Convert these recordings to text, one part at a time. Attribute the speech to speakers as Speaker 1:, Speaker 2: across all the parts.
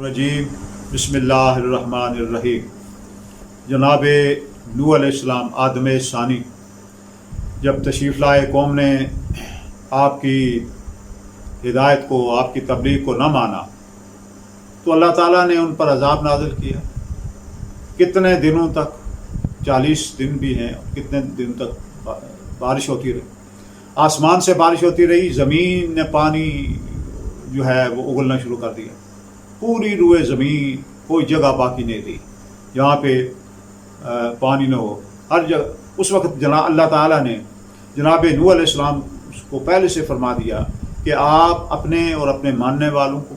Speaker 1: रजीम बिस्मिल्लाहिर्रहमानिर्रहीम। जनाब नूह अलैहिस्सलाम आदम सानी जब तशरीफ़ लाए, कौम ने आपकी हिदायत को, आपकी तबलीग को न माना तो अल्लाह ताला ने उन पर अज़ाब नाज़िल किया। कितने दिनों तक, 40 दिन भी हैं, कितने दिन तक बारिश होती रही, आसमान से बारिश होती रही, ज़मीन ने पानी जो है वो उगलना शुरू कर दिया। पूरी रुए ज़मीन, कोई जगह बाकी नहीं रही जहाँ पे पानी न हो। हर जगह उस वक्त अल्लाह ताला ने जनाब नूह अलैहिस्सलाम को पहले से फरमा दिया कि आप अपने और अपने मानने वालों को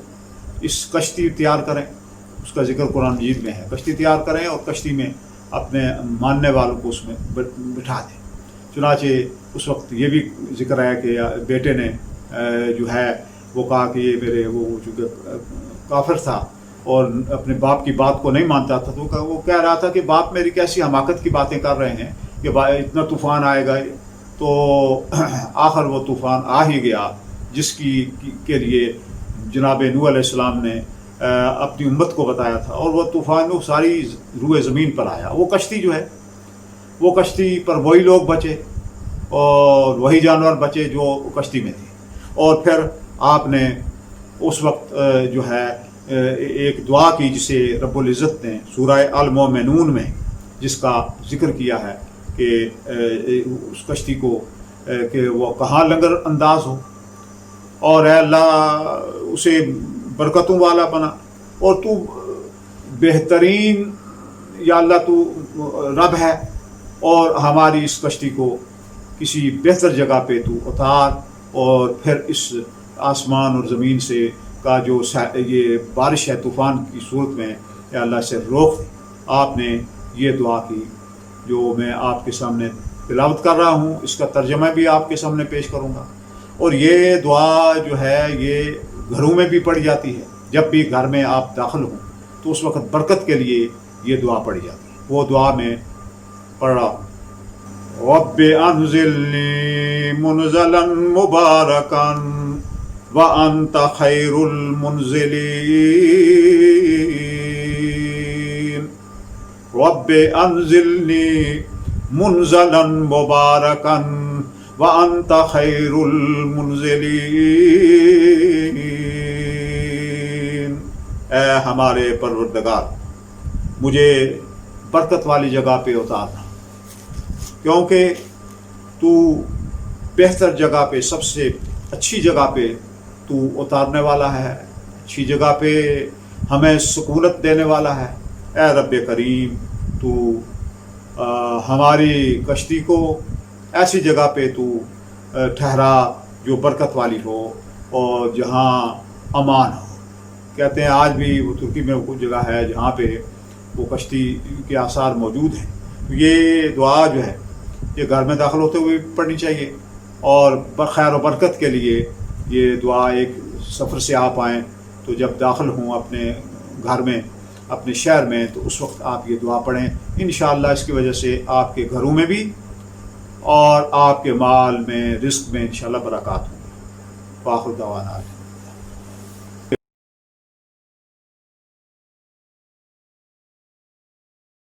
Speaker 1: इस कश्ती तैयार करें। उसका जिक्र कुरान मजीद में है। कश्ती तैयार करें और कश्ती में अपने मानने वालों को उसमें बिठा दें। चुनाचे उस वक्त ये भी जिक्र है कि बेटे ने जो है वो कहा कि ये मेरे वो जो काफिर था और अपने बाप की बात को नहीं मानता था, तो वो कह रहा था कि बाप मेरी कैसी हमाकत की बातें कर रहे हैं कि इतना तूफ़ान आएगा। तो आखिर वो तूफ़ान आ ही गया जिसकी के लिए जनाब नूह अलैहिस्सलाम ने अपनी उम्मत को बताया था, और वह तूफ़ान वो सारी रूए ज़मीन पर आया। वो कश्ती जो है, वो कश्ती पर वही लोग बचे और वही जानवर बचे जो कश्ती में थे। और फिर आपने उस वक्त जो है एक दुआ की जिसे रब्बुल इज़्ज़त ने सूरह अल मोमिनून में जिसका जिक्र किया है कि उस कश्ती को कि वो कहाँ लंगर अंदाज हो, और अल्लाह उसे बरकतों वाला बना, और तू बेहतरीन या अल्लाह तू रब है, और हमारी इस कश्ती को किसी बेहतर जगह पे तू उतार, और फिर इस आसमान और ज़मीन से का जो ये बारिश है तूफ़ान की सूरत में या अल्लाह से रोक दे। आपने ये दुआ की जो मैं आपके सामने तिलावत कर रहा हूँ, इसका तर्जमा भी आपके सामने पेश करूँगा। और ये दुआ जो है ये घरों में भी पढ़ी जाती है। जब भी घर में आप दाखिल हों तो उस वक्त बरकत के लिए ये दुआ पढ़ी जाती है। वो दुआ में पढ़ रहा हूँ, रब्बि अनज़िलनी मुनज़लन मुबारकन व अंत खैरुल मुनज़िलीन। रब्बि अनज़िलनी मुनज़लन मुबारकन व अंत खैरुल मुनज़िलीन। ऐ हमारे परवरदिगार, मुझे बरकत वाली जगह पे उतारना, क्योंकि तू बेहतर जगह पे, सबसे अच्छी जगह पे तू उतारने वाला है, अच्छी जगह पे हमें सुकूनत देने वाला है। ऐ रब्बे करीम, तू हमारी कश्ती को ऐसी जगह पे तू ठहरा जो बरकत वाली हो और जहाँ अमान हो। कहते हैं आज भी वो तुर्की में कुछ जगह है जहाँ पे वो कश्ती के आसार मौजूद हैं। ये दुआ जो है ये घर में दाखिल होते हुए पढ़नी चाहिए, और खैर और बरकत के लिए ये दुआ एक सफ़र से आप आएँ तो जब दाखिल हों अपने घर में, अपने शहर में, तो उस वक्त आप ये दुआ पढ़ें। इंशाअल्लाह इसकी वजह से आपके घरों में भी और आपके माल में, रिस्क में इंशाअल्लाह बरकत होगी। वाखिर दवाना।